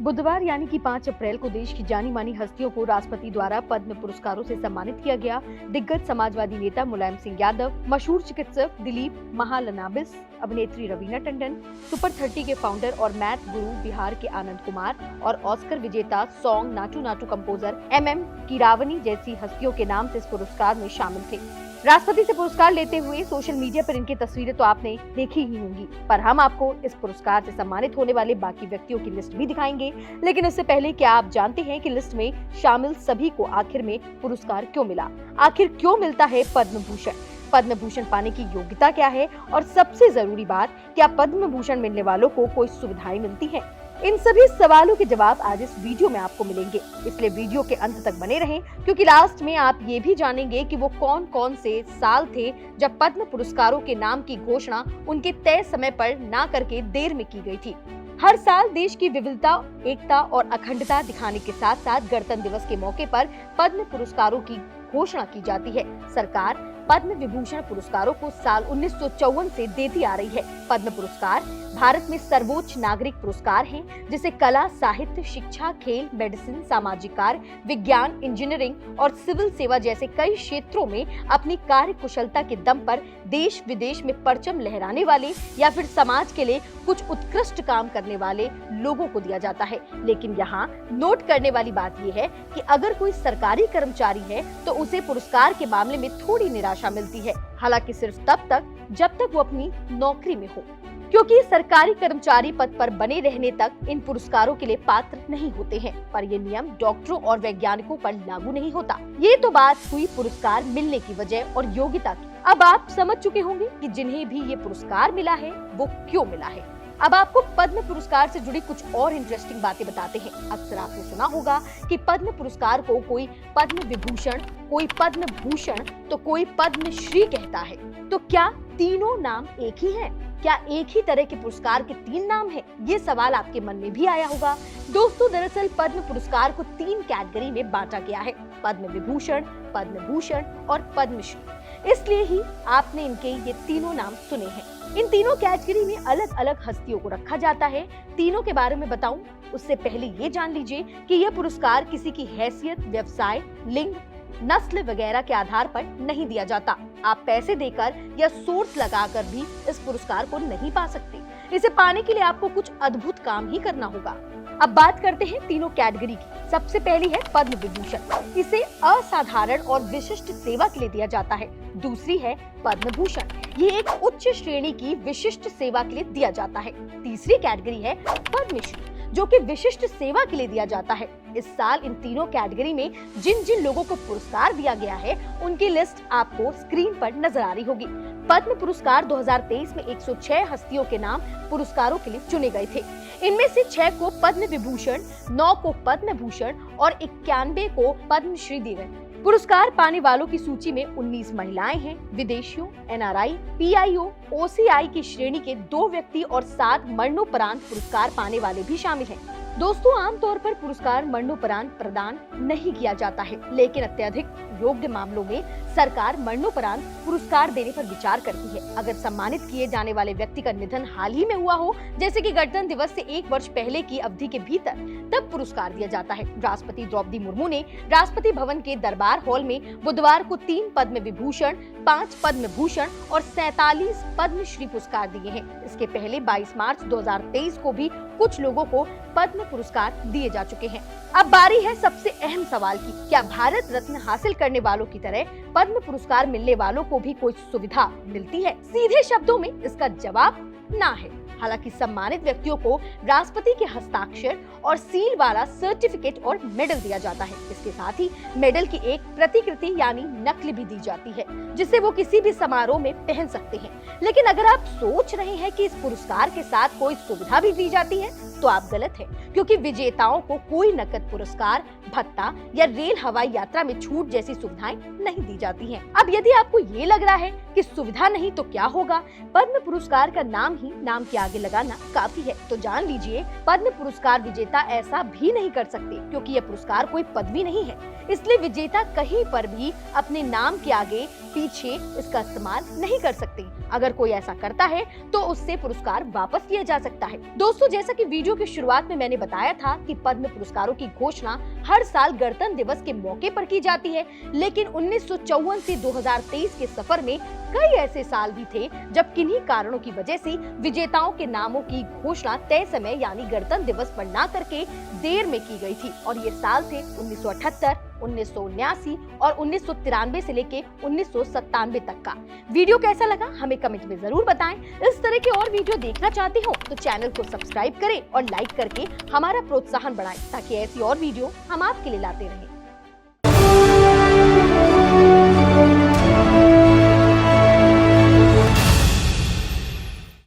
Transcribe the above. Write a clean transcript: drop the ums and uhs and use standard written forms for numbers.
बुधवार यानी कि 5 अप्रैल को देश की जानी मानी हस्तियों को राष्ट्रपति द्वारा पद्म पुरस्कारों से सम्मानित किया गया। दिग्गज समाजवादी नेता मुलायम सिंह यादव, मशहूर चिकित्सक दिलीप महालनाबिस, अभिनेत्री रवीना टंडन, सुपर 30 के फाउंडर और मैथ गुरु बिहार के आनंद कुमार और ऑस्कर विजेता song Naatu Naatu composer MM Keeravani जैसी हस्तियों के नाम से इस पुरस्कार में शामिल थे। राष्ट्रपति से पुरस्कार लेते हुए सोशल मीडिया पर इनकी तस्वीरें तो आपने देखी ही होंगी, पर हम आपको इस पुरस्कार से सम्मानित होने वाले बाकी व्यक्तियों की लिस्ट भी दिखाएंगे। लेकिन उससे पहले क्या आप जानते हैं कि लिस्ट में शामिल सभी को आखिर में पुरस्कार क्यों मिला? आखिर क्यों मिलता है पद्म भूषण? पद्म भूषण पाने की योग्यता क्या है? और सबसे जरूरी बात, क्या पद्म भूषण मिलने वालों को कोई सुविधाएं मिलती हैं? इन सभी सवालों के जवाब आज इस वीडियो में आपको मिलेंगे, इसलिए वीडियो के अंत तक बने रहें, क्योंकि लास्ट में आप ये भी जानेंगे कि वो कौन कौन से साल थे जब पद्म पुरस्कारों के नाम की घोषणा उनके तय समय पर ना करके देर में की गई थी। हर साल देश की विविधता, एकता और अखंडता दिखाने के साथ साथ गणतंत्र दिवस के मौके पर पद्म पुरस्कारों की घोषणा की जाती है। सरकार पद्म विभूषण पुरस्कारों को साल 1954 से देती आ रही है। पद्म पुरस्कार भारत में सर्वोच्च नागरिक पुरस्कार हैं, जिसे कला, साहित्य, शिक्षा, खेल, मेडिसिन, सामाजिक कार्य, विज्ञान, इंजीनियरिंग और सिविल सेवा जैसे कई क्षेत्रों में अपनी कार्य कुशलता के दम पर देश विदेश में परचम लहराने वाले या फिर समाज के लिए कुछ उत्कृष्ट काम करने वाले लोगों को दिया जाता है। लेकिन यहाँ नोट करने वाली बात यह है कि अगर कोई सरकारी कर्मचारी है तो उसे पुरस्कार के मामले में थोड़ी निराशा मिलती है, हालांकि सिर्फ तब तक जब तक वो अपनी नौकरी में हो, क्योंकि सरकारी कर्मचारी पद पर बने रहने तक इन पुरस्कारों के लिए पात्र नहीं होते हैं। पर ये नियम डॉक्टरों और वैज्ञानिकों पर लागू नहीं होता। ये तो बात हुई पुरस्कार मिलने की वजह और योग्यता की। अब आप समझ चुके होंगे कि जिन्हें भी ये पुरस्कार मिला है वो क्यों मिला है। अब आपको पद्म पुरस्कार से जुड़ी कुछ और इंटरेस्टिंग बातें बताते हैं। अक्सर आपने सुना होगा कि पद्म पुरस्कार को कोई पद्म विभूषण, कोई पद्म भूषण तो कोई पद्म श्री कहता है। तो क्या तीनों नाम एक ही हैं? क्या एक ही तरह के पुरस्कार के 3 नाम हैं? ये सवाल आपके मन में भी आया होगा। दोस्तों, दरअसल पद्म पुरस्कार को 3 कैटेगरी में बांटा गया है: पद्म विभूषण, पद्म भूषण और पद्मश्री। इसलिए ही आपने इनके ये तीनों नाम सुने हैं। इन तीनों कैटेगरी में अलग अलग हस्तियों को रखा जाता है। तीनों के बारे में बताऊं उससे पहले ये जान लीजिए कि यह पुरस्कार किसी की हैसियत, व्यवसाय, लिंग, नस्ल वगैरह के आधार पर नहीं दिया जाता। आप पैसे देकर या सोर्स लगाकर भी इस पुरस्कार को नहीं पा सकते। इसे पाने के लिए आपको कुछ अद्भुत काम ही करना होगा। अब बात करते हैं तीनों कैटेगरी की। सबसे पहली है पद्म विभूषण। इसे असाधारण और विशिष्ट सेवा के लिए दिया जाता है। दूसरी है पद्म भूषण। ये एक उच्च श्रेणी की विशिष्ट सेवा के लिए दिया जाता है। तीसरी कैटेगरी है पद्मश्री, जो कि विशिष्ट सेवा के लिए दिया जाता है। इस साल इन तीनों कैटेगरी में जिन जिन लोगों को पुरस्कार दिया गया है उनकी लिस्ट आपको स्क्रीन पर नजर आ रही होगी। पद्म पुरस्कार 2023 में 106 हस्तियों के नाम पुरस्कारों के लिए चुने गए थे। इनमें से 6 को पद्म विभूषण, 9 को पद्म भूषण और 91 को पद्मश्री दिए गए। पुरस्कार पाने वालों की सूची में 19 महिलाएं हैं। विदेशियों, NRI, PIO, OCI की श्रेणी के 2 व्यक्ति और 7 मरणोपरांत पुरस्कार पाने वाले भी शामिल हैं। दोस्तों, आमतौर पर पुरस्कार मरणोपरांत प्रदान नहीं किया जाता है, लेकिन अत्यधिक योग्य मामलों में सरकार मरणोपरांत पुरस्कार देने पर विचार करती है। अगर सम्मानित किए जाने वाले व्यक्ति का निधन हाल ही में हुआ हो, जैसे कि गणतंत्र दिवस से 1 वर्ष पहले की अवधि के भीतर, तब पुरस्कार दिया जाता है। राष्ट्रपति द्रौपदी मुर्मू ने राष्ट्रपति भवन के दरबार हॉल में बुधवार को 3 पद्म विभूषण, 5 पद्म भूषण और 47 पद्मश्री पुरस्कार दिए हैं। इसके पहले 22 मार्च 2023 को भी कुछ लोगों को पद्म पुरस्कार दिए जा चुके हैं। अब बारी है सबसे अहम सवाल की, क्या भारत रत्न हासिल करने वालों की तरह पद्म पुरस्कार मिलने वालों को भी कोई सुविधा मिलती है? सीधे शब्दों में इसका जवाब ना है। हालांकि सम्मानित व्यक्तियों को राष्ट्रपति के हस्ताक्षर और सील वाला सर्टिफिकेट और मेडल दिया जाता है। इसके साथ ही मेडल की एक प्रतिकृति यानी नकल भी दी जाती है, जिसे वो किसी भी समारोह में पहन सकते हैं। लेकिन अगर आप सोच रहे हैं कि इस पुरस्कार के साथ कोई सुविधा भी दी जाती है, तो आप गलत हैं, क्योंकि विजेताओं को कोई नकद पुरस्कार, भत्ता या रेल हवाई यात्रा में छूट जैसी सुविधाएं नहीं दी जाती हैं। अब यदि आपको ये लग रहा है कि सुविधा नहीं तो क्या होगा, पद्म पुरस्कार का नाम ही नाम के आगे लगाना काफी है, तो जान लीजिए पद्म पुरस्कार विजेता ऐसा भी नहीं कर सकते, क्योंकि यह पुरस्कार कोई पदवी नहीं है। इसलिए विजेता कहीं पर भी अपने नाम के आगे पीछे इसका इस्तेमाल नहीं कर सकते। अगर कोई ऐसा करता है तो उससे पुरस्कार वापस लिया जा सकता है। दोस्तों, जैसा कि वीडियो की शुरुआत में मैंने बताया था कि पद्म पुरस्कारों की घोषणा हर साल गणतंत्र दिवस के मौके पर की जाती है, लेकिन 1954 से 2023 के सफर में कई ऐसे साल भी थे जब किन्हीं कारणों की वजह से विजेताओं के नामों की घोषणा तय समय यानी गणतंत्र दिवस पर न करके देर में की गई थी। और ये साल थे 1978, 1979 और 1993 से लेके 1997 तक का। वीडियो कैसा लगा हमें कमेंट में जरूर बताएं। इस तरह के और वीडियो देखना चाहते हो तो चैनल को सब्सक्राइब करें और लाइक करके हमारा प्रोत्साहन बढ़ाएं ताकि ऐसी और वीडियो हम आपके लिए लाते रहें।